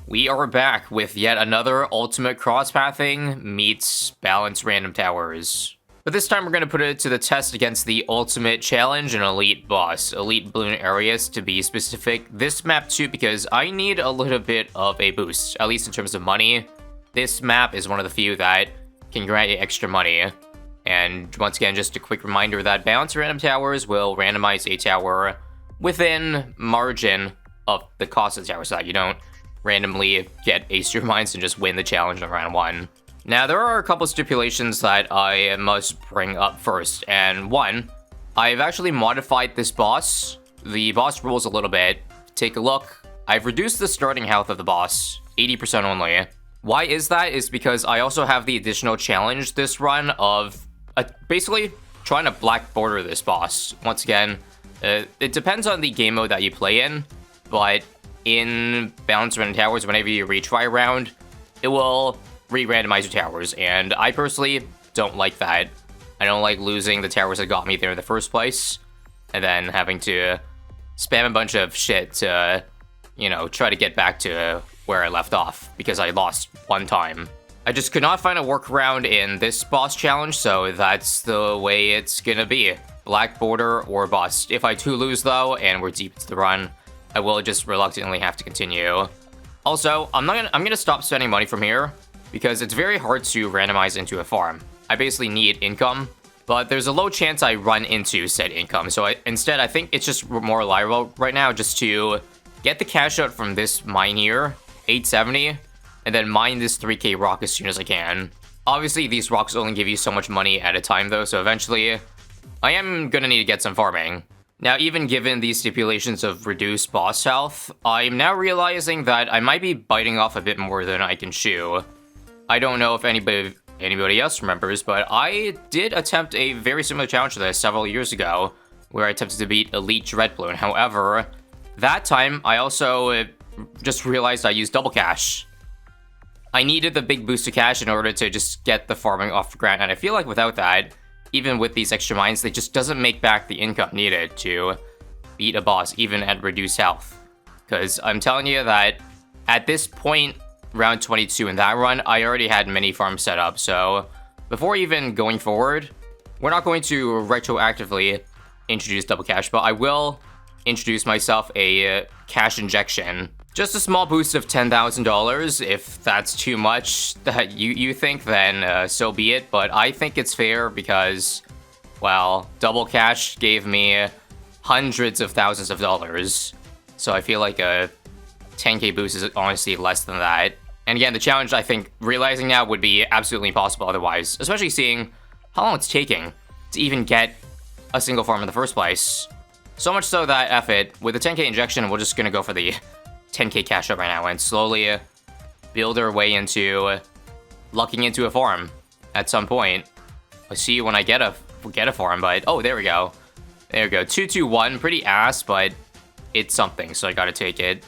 We are back with yet another ultimate cross-pathing meets balanced random towers. But this time we're going to put it to the test against the ultimate challenge and elite boss, Elite Bloonarius to be specific. This map too, because I need a little bit of a boost, at least in terms of money. This map is one of the few that can grant you extra money. And once again, just a quick reminder that balanced random towers will randomize a tower within margin of the cost of the tower, so that you don't randomly get ace your mines and just win the challenge in round 1. Now, there are a couple stipulations that I must bring up first, and one, I've actually modified this boss, the boss rules a little bit. Take a look. I've reduced the starting health of the boss, 80% only. Why is that? Is because I also have the additional challenge this run of basically trying to black border this boss. Once again, it depends on the game mode that you play in, but in balanced random towers, whenever you retry a round, it will re-randomize your towers, and I personally don't like that. I don't like losing the towers that got me there in the first place, and then having to spam a bunch of shit to, you know, try to get back to where I left off, because I lost one time. I just could not find a workaround in this boss challenge, so that's the way it's gonna be. Black border or bust. If I do lose though, and we're deep into the run, I will just reluctantly have to continue. Also, I'm gonna stop spending money from here, because it's very hard to randomize into a farm. I basically need income, but there's a low chance I run into said income. So instead, I think it's just more reliable right now just to get the cash out from this mine here, 870, and then mine this 3k rock as soon as I can. Obviously, these rocks only give you so much money at a time though, so eventually, I am gonna need to get some farming. Now, even given these stipulations of reduced boss health, I'm now realizing that I might be biting off a bit more than I can chew. I don't know if anybody else remembers, but I did attempt a very similar challenge to this several years ago, where I attempted to beat Elite Dread Bloon. However, that time, I also just realized I used double cash. I needed the big boost of cash in order to just get the farming off the ground, and I feel like without that, even with these extra mines, it just doesn't make back the income needed to beat a boss, even at reduced health. Because I'm telling you that at this point, round 22 in that run, I already had mini farms set up, so before even going forward, we're not going to retroactively introduce double cash, but I will introduce myself a cash injection. Just a small boost of $10,000. If that's too much that you think, then so be it, but I think it's fair because, well, double cash gave me hundreds of thousands of dollars, so I feel like a 10k boost is honestly less than that. And again, the challenge, I think, realizing now would be absolutely impossible otherwise, especially seeing how long it's taking to even get a single farm in the first place. So much so that, F it, with the 10k injection, we're just gonna go for the 10k cash up right now and slowly build our way into lucking into a farm at some point. I'll see you when I get a farm, but oh, there we go. There we go, 221, pretty ass, but it's something, so I gotta take it.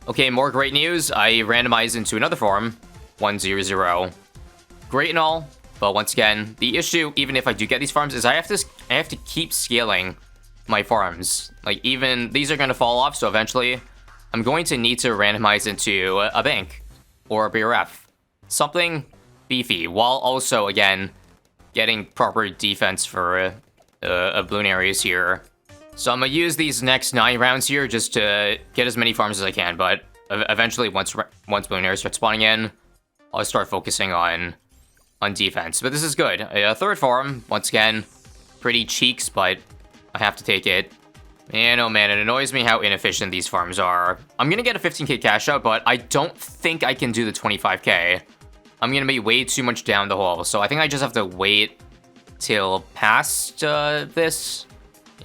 Okay, more great news. I randomized into another farm, 100. Great and all, but once again, the issue, even if I do get these farms, is I have to keep scaling my farms. Like, even these are gonna fall off, so eventually I'm going to need to randomize into a bank or a BRF. Something beefy, while also, again, getting proper defense for a Bloonarius here. So I'm gonna use these next 9 rounds here just to get as many farms as I can, but eventually once Bloonarius starts spawning in, I'll start focusing on defense. But this is good. A third farm, once again, pretty cheeks, but I have to take it. Man, oh man, it annoys me how inefficient these farms are. I'm gonna get a 15k cash out, but I don't think I can do the 25k. I'm gonna be way too much down the hole, so I think I just have to wait till past this.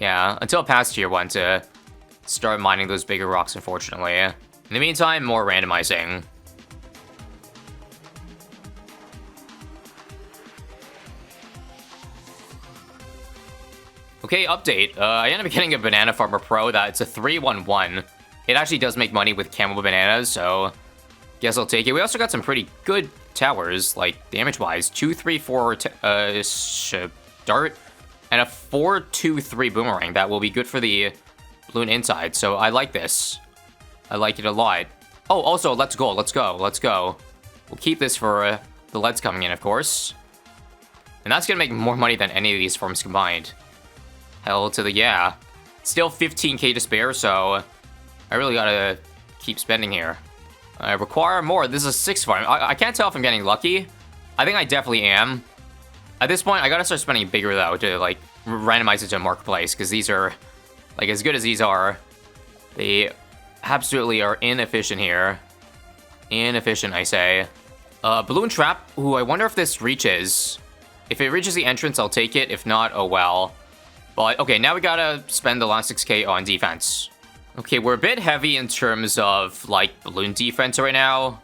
Yeah, until past tier 1 to start mining those bigger rocks, unfortunately. In the meantime, more randomizing. Okay, update. I ended up getting a Banana Farmer Pro. It's a 311. It actually does make money with camel bananas, so guess I'll take it. We also got some pretty good towers, like damage-wise. 234 dart and a 423 boomerang. That will be good for the balloon inside, so I like this. I like it a lot. Oh, also, let's go, let's go, let's go. We'll keep this for the leads coming in, of course. And that's gonna make more money than any of these farms combined. Hell to the yeah. Still 15k to spare, so I really gotta keep spending here. I require more. This is a 6 farm. I can't tell if I'm getting lucky. I think I definitely am. At this point, I gotta start spending bigger, though, to, like, randomize it to a marketplace, because these are, like, as good as these are, they absolutely are inefficient here. Inefficient, I say. Balloon Trap, ooh, I wonder if this reaches. If it reaches the entrance, I'll take it. If not, oh well. But, okay, now we gotta spend the last 6k on defense. Okay, we're a bit heavy in terms of, like, balloon defense right now.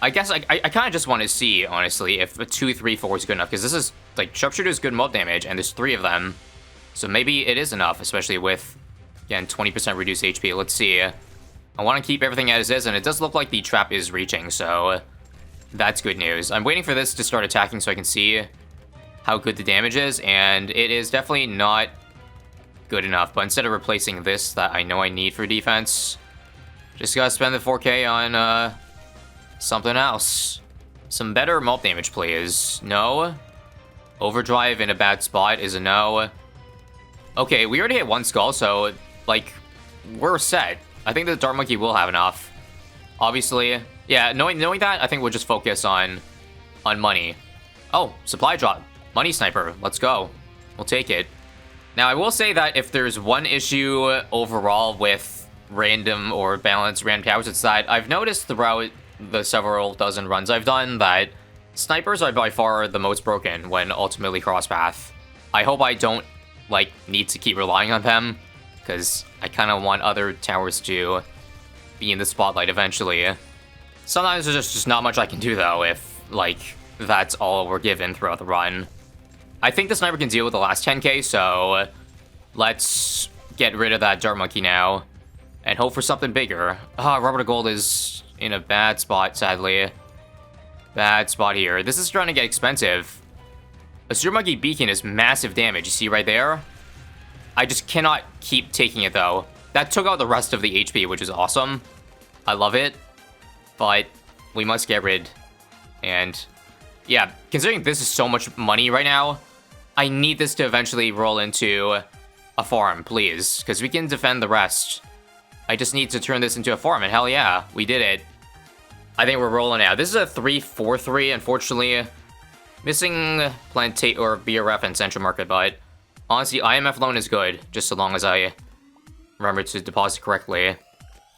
I guess I kind of just want to see, honestly, if a 2, 3, 4 is good enough. Because this is, like, Sharpshooter's good mob damage, and there's 3 of them. So maybe it is enough, especially with, again, 20% reduced HP. Let's see. I want to keep everything as is, and it does look like the trap is reaching, so that's good news. I'm waiting for this to start attacking so I can see how good the damage is, and it is definitely not good enough. But instead of replacing this that I know I need for defense, just gotta spend the 4k on, something else. Some better mob damage, please. No. Overdrive in a bad spot is a no. Okay, we already hit 1 skull, so, like, we're set. I think the Dart Monkey will have enough. Obviously, yeah, knowing that, I think we'll just focus on money. Oh, supply drop. Money Sniper. Let's go. We'll take it. Now, I will say that if there's one issue overall with random or balanced random towers, it's that I've noticed throughout the several dozen runs I've done that snipers are by far the most broken when ultimately crosspath. I hope I don't, like, need to keep relying on them, because I kind of want other towers to be in the spotlight eventually. Sometimes there's just not much I can do, though, if, like, that's all we're given throughout the run. I think the sniper can deal with the last 10k, so let's get rid of that Dart Monkey now and hope for something bigger. Ah, Rubber to Gold is in a bad spot, sadly. Bad spot here. This is starting to get expensive. A Super Monkey Beacon is massive damage, you see right there? I just cannot keep taking it, though. That took out the rest of the HP, which is awesome. I love it. But we must get rid. And yeah, considering this is so much money right now, I need this to eventually roll into a farm, please. Because we can defend the rest. I just need to turn this into a farm, and hell yeah, we did it. I think we're rolling out. This is a 3-4-3, unfortunately. Missing Plantate or BRF and Central Market, but honestly, IMF loan is good, just so long as I remember to deposit correctly.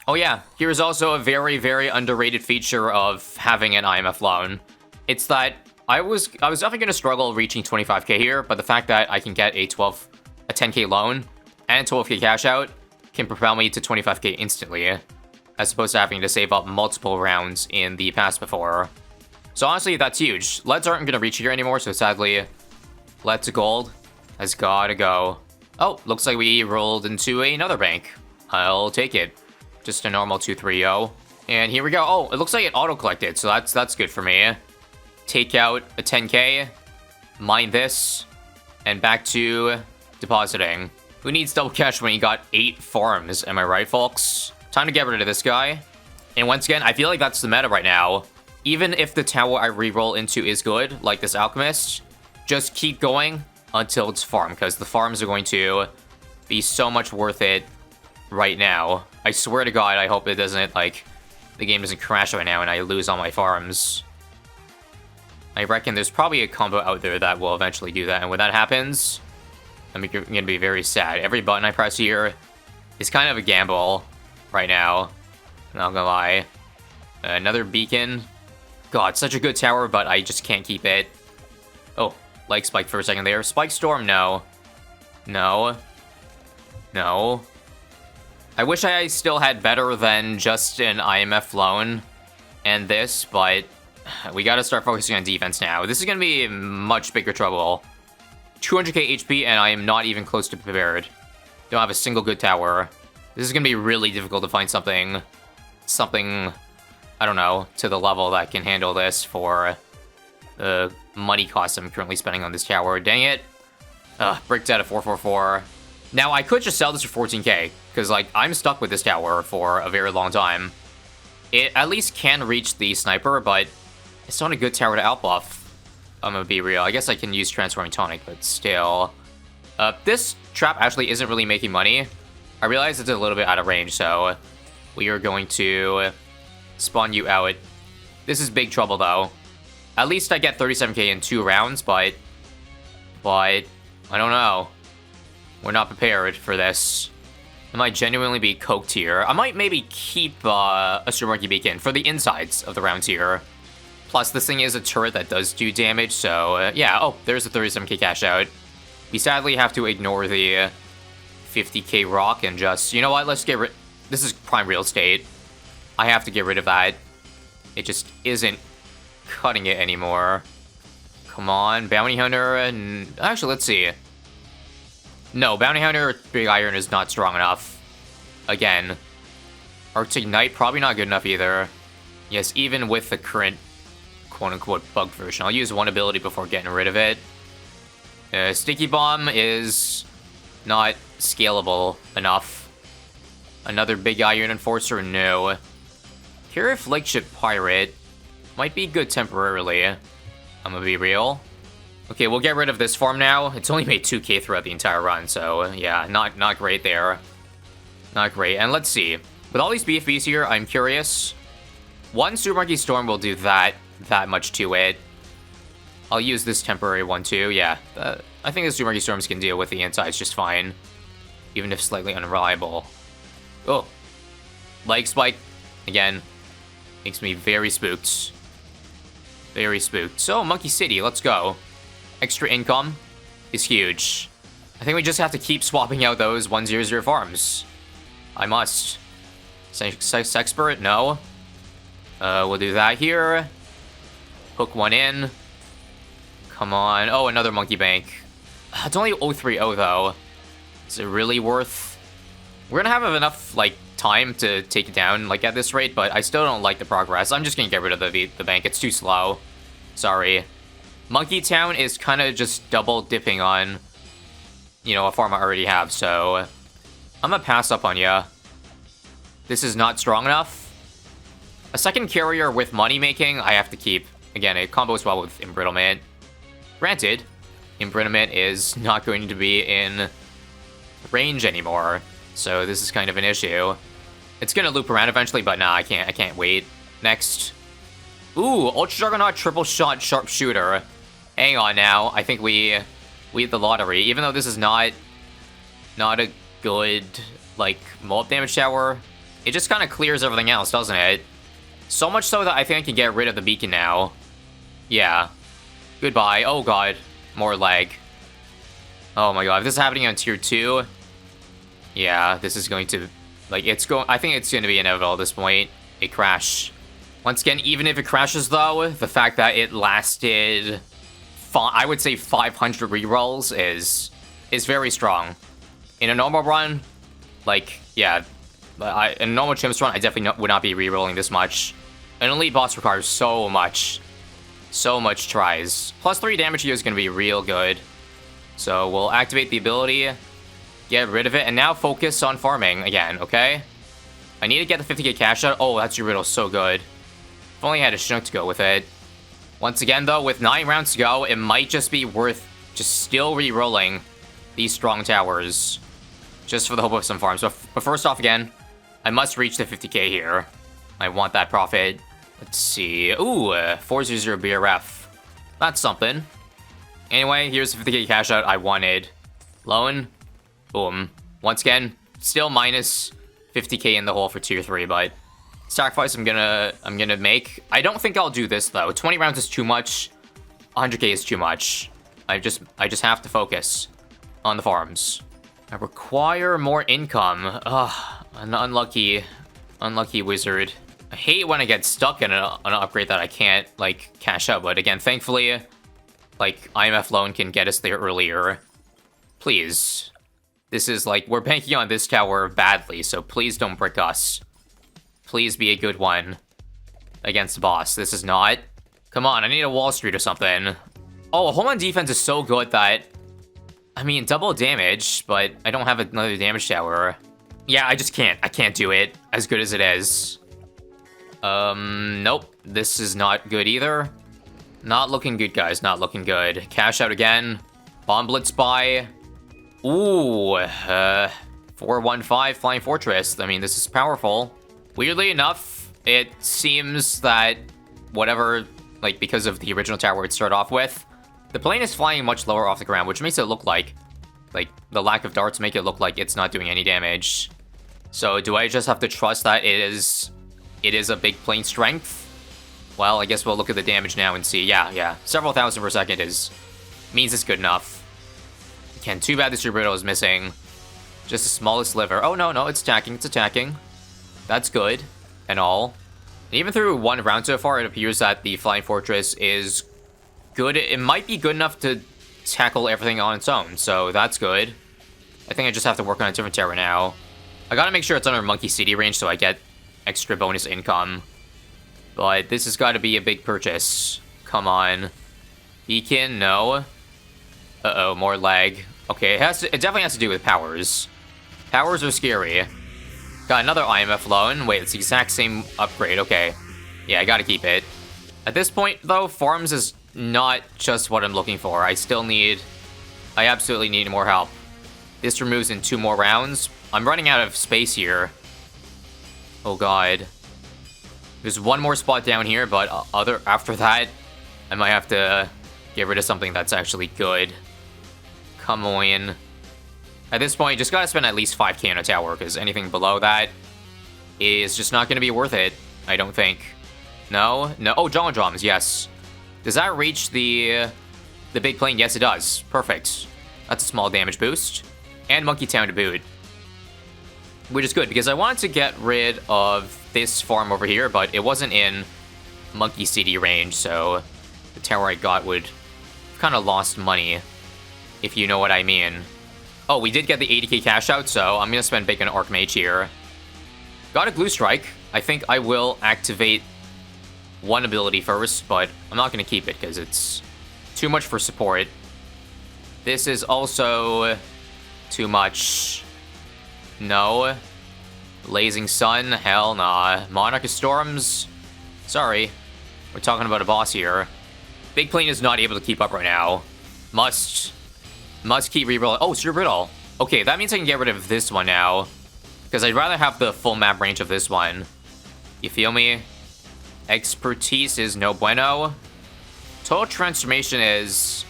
Oh yeah, here's also a very, very underrated feature of having an IMF loan. It's that I was definitely going to struggle reaching 25k here, but the fact that I can get a 10k loan and 12k cash out can propel me to 25k instantly, as opposed to having to save up multiple rounds in the past before. So honestly, that's huge. Leads aren't going to reach here anymore, so sadly, Leads Gold has gotta go. Oh, looks like we rolled into another bank. I'll take it. Just a normal 230. And here we go. Oh, it looks like it auto-collected, so that's good for me. Take out a 10k, mine this, and back to depositing. Who needs double cash when you got 8 farms, am I right, folks? Time to get rid of this guy. And once again, I feel like that's the meta right now. Even if the tower I reroll into is good, like this Alchemist, just keep going until it's farm, because the farms are going to be so much worth it right now. I swear to God, I hope it doesn't, like, the game doesn't crash right now and I lose all my farms. I reckon there's probably a combo out there that will eventually do that, and when that happens, I'm gonna be very sad. Every button I press here is kind of a gamble right now, not gonna lie. Another beacon. God, such a good tower, but I just can't keep it. Oh, like Spike for a second there. Spike Storm, no. No. No. I wish I still had better than just an IMF loan and this, but we gotta start focusing on defense now. This is gonna be much bigger trouble. 200k HP, and I am not even close to prepared. Don't have a single good tower. This is gonna be really difficult to find something, I don't know, to the level that can handle this for the money cost I'm currently spending on this tower. Dang it. Bricked out of 444. Now, I could just sell this for 14k, because, like, I'm stuck with this tower for a very long time. It at least can reach the sniper, but it's not a good tower to outbuff. I'm gonna be real. I guess I can use Transforming Tonic, but still. This trap actually isn't really making money. I realize it's a little bit out of range, so we are going to spawn you out. This is big trouble, though. At least I get 37k in 2 rounds, but I don't know. We're not prepared for this. I might genuinely be coked here. I might maybe keep a Super Monkey Beacon for the insides of the rounds here. Plus, this thing is a turret that does do damage, so yeah. Oh, there's a 37k cash out. We sadly have to ignore the 50k rock and just, you know what, let's get rid... This is prime real estate. I have to get rid of that. It just isn't cutting it anymore. Come on, Bounty Hunter, and... Actually, let's see. No, Bounty Hunter Big Iron is not strong enough. Again. Arctic Knight, probably not good enough either. Yes, even with the current quote-unquote bugged version. I'll use one ability before getting rid of it. Sticky Bomb is not scalable enough. Another Big Iron Enforcer? No. Carrier Flagship Pirate might be good temporarily. I'm gonna be real. Okay, we'll get rid of this farm now. It's only made 2k throughout the entire run, so yeah, not great there. Not great. And let's see. With all these BFBs here, I'm curious. One Super Monkey Storm will do that much to it. I'll use this temporary one too, yeah. I think the Super Monkey Storms can deal with the insides just fine. Even if slightly unreliable. Oh. Leg Spike, again, makes me very spooked. Very spooked. So, Monkey City, let's go. Extra income is huge. I think we just have to keep swapping out those 100 farms. I must. Sexpert? No. We'll do that here. Hook one in. Come on. Oh, another Monkey Bank. It's only 030 though. Is it really worth... We're gonna have enough, like, time to take it down, like, at this rate, but I still don't like the progress. I'm just gonna get rid of the bank. It's too slow. Sorry. Monkey Town is kind of just double dipping on, you know, a farm I already have, so I'm gonna pass up on ya. This is not strong enough. A second carrier with money making, I have to keep. Again, it combos well with Embrittlement. Granted, Embrittlement is not going to be in range anymore, so this is kind of an issue. It's gonna loop around eventually, but nah, I can't wait. Next. Ooh, Ultra Juggernaut Triple Shot Sharpshooter. Hang on now, I think we hit the lottery. Even though this is not a good, like, mold damage tower, it just kind of clears everything else, doesn't it? So much so that I think I can get rid of the beacon now. Yeah. Goodbye. Oh god. More lag. Oh my god, if this is happening on tier 2, yeah, this is going to, like, I think it's going to be inevitable at this point. A crash. Once again, even if it crashes though, the fact that it lasted, I would say 500 rerolls is very strong. In a normal run, like, yeah, in a normal Chimps run, I definitely would not be rerolling this much. An elite boss requires so much tries. Plus 3 damage here is going to be real good. So we'll activate the ability, get rid of it, and now focus on farming again, okay? I need to get the 50k cash out. Oh, that's your riddle, so good. If only I had a Chinook to go with it. Once again, though, with 9 rounds to go, it might just be worth just still re-rolling these strong towers. Just for the hope of some farms. But first off, again, I must reach the 50k here. I want that profit. Let's see. Ooh, 400 BRF. That's something. Anyway, here's the 50k cash out I wanted. Loan. Boom. Once again, still minus 50k in the hole for tier 3, but sacrifice I'm gonna make. I don't think I'll do this though. 20 rounds is too much. 100k is too much. I just have to focus on the farms. I require more income. Ugh, an unlucky wizard. I hate when I get stuck in an upgrade that I can't, like, cash out. But again, thankfully, like, IMF loan can get us there earlier. Please. This is, like, we're banking on this tower badly, so please don't brick us. Please be a good one against the boss. This is not. Come on, I need a Wall Street or something. Oh, home on defense is so good that, I mean, double damage, but I don't have another damage tower. Yeah, I just can't. I can't do it as good as it is. Nope. This is not good either. Not looking good, guys. Not looking good. Cash out again. Bomb Blitz by. Ooh, 415 Flying Fortress. I mean, this is powerful. Weirdly enough, it seems that whatever, like, because of the original tower it started off with, the plane is flying much lower off the ground, which makes it look like the lack of darts make it look like it's not doing any damage. So do I just have to trust that it is a big plane strength? Well, I guess we'll look at the damage now and see. Yeah. Several thousand per second means it's good enough. Again, too bad the Super Brittle is missing. Just the smallest sliver. Oh, no, it's attacking. That's good and all. And even through one round so far, it appears that the Flying Fortress is good. It might be good enough to tackle everything on its own, so that's good. I think I just have to work on a different tower now. I gotta make sure it's under Monkey CD range so I get extra bonus income. But this has got to be a big purchase. Come on. Beacon, no. Uh-oh, more lag. Okay, it definitely has to do with powers. Powers are scary. Got another IMF loan. Wait, it's the exact same upgrade. Okay. Yeah, I gotta keep it. At this point, though, farms is not just what I'm looking for. I absolutely need more help. This removes in 2 more rounds. I'm running out of space here. Oh, God. There's one more spot down here, but after that, I might have to get rid of something that's actually good. Come on. At this point, you just gotta spend at least 5k on a tower, because anything below that is just not gonna be worth it, I don't think. No? Oh, Jolly Drums, yes. Does that reach the big plane? Yes, it does. Perfect. That's a small damage boost. And Monkey Town to boot. Which is good, because I wanted to get rid of this farm over here, but it wasn't in Monkey CD range, so the tower I got would kind of lost money, if you know what I mean. Oh, we did get the 80k cash out, so I'm going to spend big on Archmage here. Got a Glue Strike. I think I will activate one ability first, but I'm not going to keep it because it's too much for support. This is also too much. No. Blazing Sun? Hell nah. Monarch of Storms? Sorry. We're talking about a boss here. Big Plane is not able to keep up right now. Must keep rerolling. Oh, Super Brittle. Okay, that means I can get rid of this one now. Because I'd rather have the full map range of this one. You feel me? Expertise is no bueno. Total Transformation is...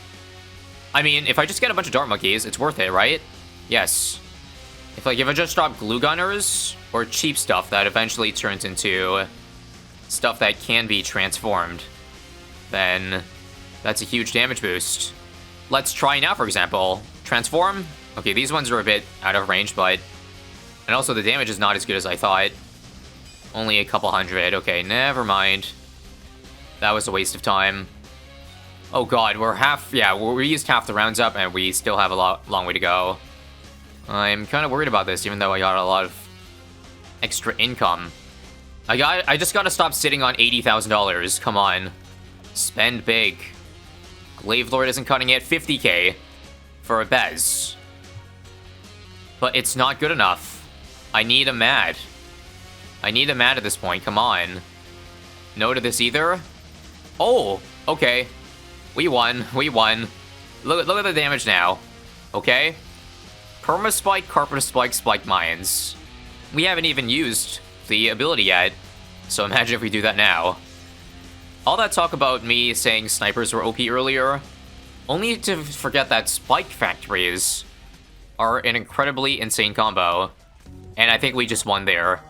I mean, if I just get a bunch of Dart Monkeys, it's worth it, right? Yes. If I just drop Glue Gunners, or cheap stuff that eventually turns into stuff that can be transformed, then that's a huge damage boost. Let's try now, for example. Transform. Okay, these ones are a bit out of range, but... And also, the damage is not as good as I thought. Only a couple hundred. Okay, never mind. That was a waste of time. Oh god, we used half the rounds up, and we still have a long way to go. I'm kind of worried about this, even though I got a lot of extra income. I just gotta stop sitting on $80,000. Come on. Spend big. Glaive Lord isn't cutting it. 50k for a Bez. But it's not good enough. I need a Mad. I need a Mad at this point. Come on. No to this either. Oh, okay. We won. Look at the damage now. Okay. Perma Spike, Carpet Spike, Spike Mines. We haven't even used the ability yet. So imagine if we do that now. All that talk about me saying snipers were OP earlier, only to forget that Spike Factories are an incredibly insane combo. And I think we just won there.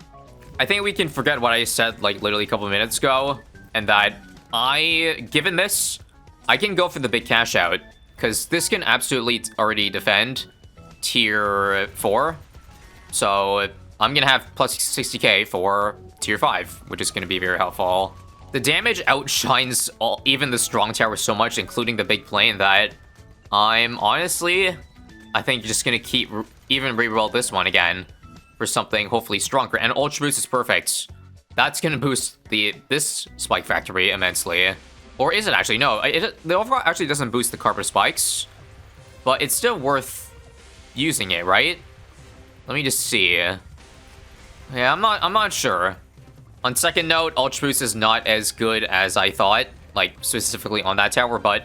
I think we can forget what I said like literally a couple of minutes ago, and that given this, I can go for the big cash out, because this can absolutely already defend tier 4. So I'm gonna have plus 60k for tier 5, which is gonna be very helpful. The damage outshines even the strong tower so much, including the big plane, that I'm honestly, I think just gonna keep even reroll this one again for something hopefully stronger. And Ultra Boost is perfect. That's gonna boost this Spike Factory immensely. Or is it actually? No, the overall actually doesn't boost the Carpet Spikes, but it's still worth using it, right? Let me just see. Yeah, I'm not sure. On second note, Ultra Boost is not as good as I thought, like, specifically on that tower, but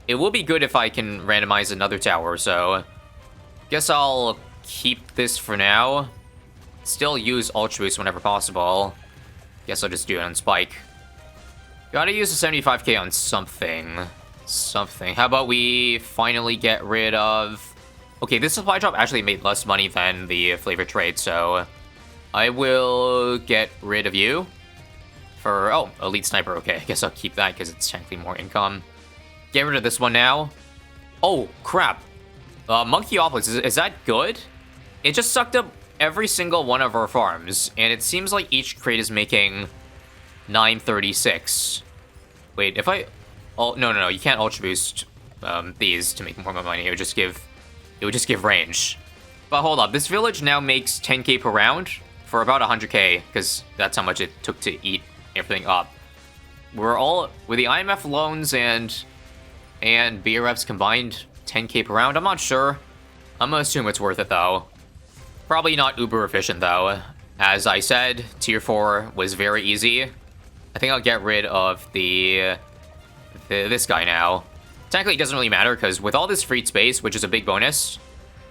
it will be good if I can randomize another tower, so guess I'll keep this for now. Still use Ultra Boost whenever possible. Guess I'll just do it on Spike. Gotta use a 75k on something. How about we finally get rid of... Okay, this supply drop actually made less money than the flavor trade, so I will get rid of you for... Oh, Elite Sniper. Okay, I guess I'll keep that because it's technically more income. Get rid of this one now. Oh, crap. Monkeyopolis, is that good? It just sucked up every single one of our farms, and it seems like each crate is making 936. Wait, if I... Oh, no, you can't Ultra Boost these to make more money. It would just give range. But hold up, this village now makes 10k per round for about 100k, because that's how much it took to eat everything up. With the IMF loans and BRFs combined, 10k per round, I'm not sure. I'm gonna assume it's worth it though. Probably not uber efficient though. As I said, tier 4 was very easy. I think I'll get rid of this guy now. Technically, it doesn't really matter, because with all this freed space, which is a big bonus,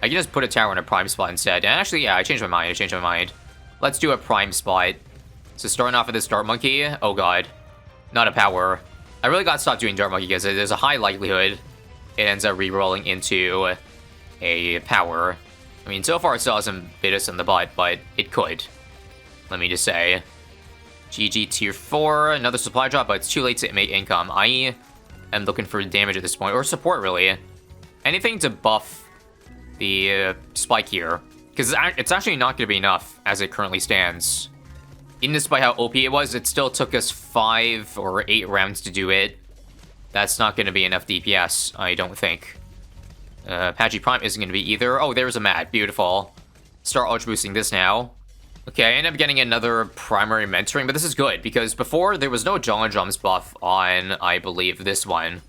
I can just put a tower in a prime spot instead. And actually, yeah, I changed my mind. Let's do a prime spot. So starting off with this Dart Monkey. Oh god. Not a power. I really gotta stop doing Dart Monkey, because there's a high likelihood it ends up re-rolling into a power. I mean, so far it still hasn't bit us in the butt, but it could. Let me just say. GG tier 4, another supply drop, but it's too late to make income. I am looking for damage at this point, or support really. Anything to buff the Spike here, because it's actually not going to be enough as it currently stands. Even despite how OP it was, it still took us 5 or 8 rounds to do it. That's not going to be enough DPS, I don't think. Apache Prime isn't going to be either. Oh, there's a mat. Beautiful. Start Ultra Boosting this now. Okay, I end up getting another primary mentoring, but this is good, because before there was no Jolly Drums buff on, I believe, this one.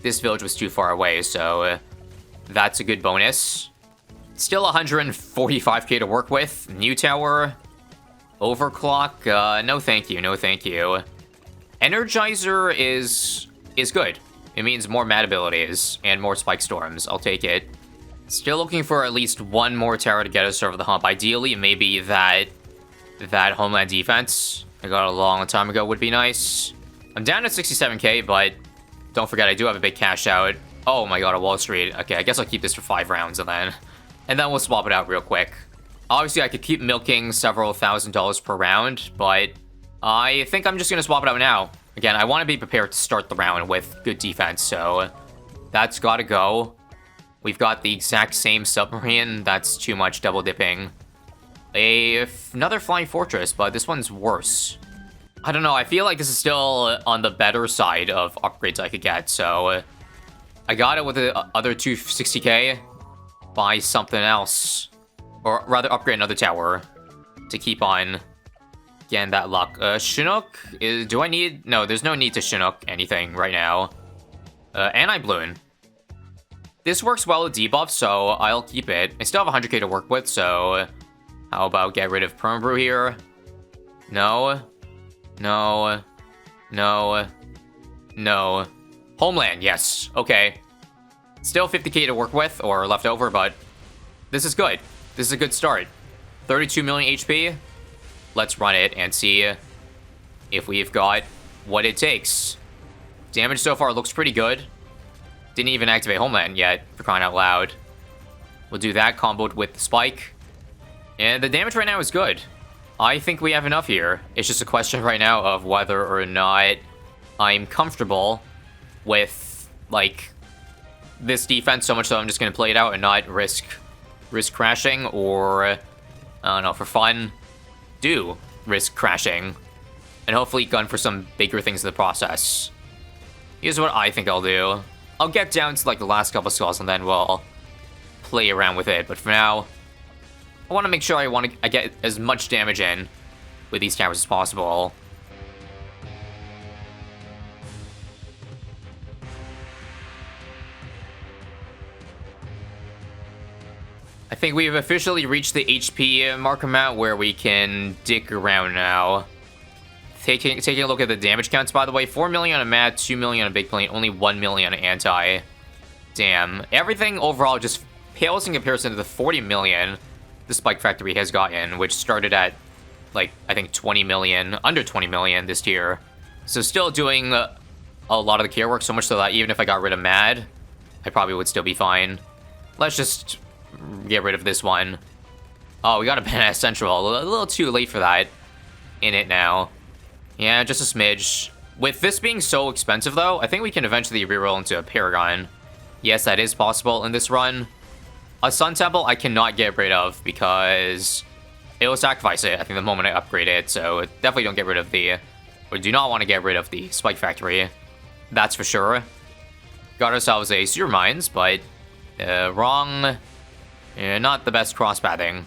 This village was too far away, so that's a good bonus. Still 145k to work with. New tower. Overclock. No thank you, no thank you. Energizer is good. It means more mat abilities and more Spike Storms. I'll take it. Still looking for at least one more tower to get us over the hump. Ideally, maybe that Homeland defense I got a long time ago would be nice. I'm down to 67k, but don't forget I do have a big cash out. Oh my god, a Wall Street. Okay, I guess I'll keep this for 5 rounds and then we'll swap it out real quick. Obviously, I could keep milking several $1,000s per round, but I think I'm just gonna swap it out now. Again, I want to be prepared to start the round with good defense, so that's gotta go. We've got the exact same submarine. That's too much double dipping. Another Flying Fortress, but this one's worse. I don't know, I feel like this is still on the better side of upgrades I could get, so I got it with the other 260k. Buy something else. Or rather, upgrade another tower to keep on getting that luck. Chinook? Do I need... No, there's no need to Chinook anything right now. Anti-Bloon. This works well with debuff, so I'll keep it. I still have 100k to work with, so how about get rid of Permabrew here? No. No. No. No. Homeland, yes. Okay. Still 50k to work with, or left over, but this is good. This is a good start. 32 million HP. Let's run it and see if we've got what it takes. Damage so far looks pretty good. Didn't even activate Homeland yet, for crying out loud. We'll do that, comboed with the Spike. And the damage right now is good. I think we have enough here. It's just a question right now of whether or not I'm comfortable with, like, this defense so much so I'm just going to play it out and not risk crashing, or, I don't know, for fun, do risk crashing. And hopefully gun for some bigger things in the process. Here's what I think I'll do. I'll get down to like the last couple skulls and then we'll play around with it. But for now, I want to make sure I get as much damage in with these towers as possible. I think we've officially reached the HP mark amount where we can dick around now. Taking a look at the damage counts, by the way, 4 million on Mad, 2 million on Big Plane, only 1 million on Anti. Damn. Everything overall just pales in comparison to the 40 million the Spike Factory has gotten, which started at, like, I think 20 million, under 20 million this tier. So still doing a lot of the care work, so much so that even if I got rid of Mad, I probably would still be fine. Let's just get rid of this one. Oh, we got a Bananas Central. A little too late for that in it now. Yeah, just a smidge. With this being so expensive, though, I think we can eventually reroll into a Paragon. Yes, that is possible in this run. A Sun Temple I cannot get rid of because it will sacrifice it, I think, the moment I upgrade it. So definitely don't get rid of the... or do not want to get rid of the Spike Factory. That's for sure. Got ourselves a Sewer Mines, but wrong... not the best cross-pathing.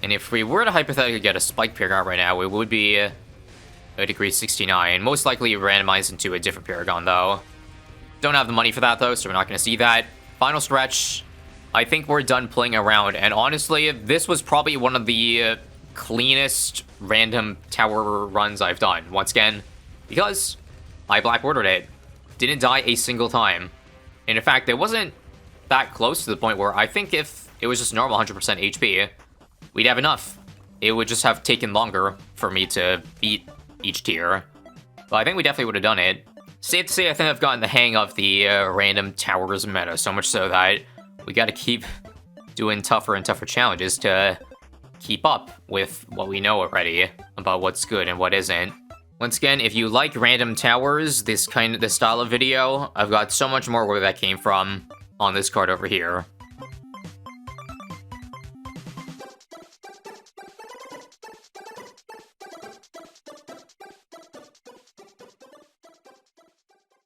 And if we were to hypothetically get a Spike Paragon right now, it would be a degree 69. Most likely randomized into a different Paragon, though. Don't have the money for that, though, so we're not going to see that. Final stretch. I think we're done playing around. And honestly, this was probably one of the cleanest random tower runs I've done. Once again, because I Black Ordered it. Didn't die a single time. And in fact, it wasn't that close to the point where I think if it was just normal 100% HP, we'd have enough. It would just have taken longer for me to beat each tier. But I think we definitely would have done it. Safe to say, I think I've gotten the hang of the random towers meta, so much so that we gotta keep doing tougher and tougher challenges to keep up with what we know already about what's good and what isn't. Once again, if you like random towers, this style of video, I've got so much more where that came from on this card over here.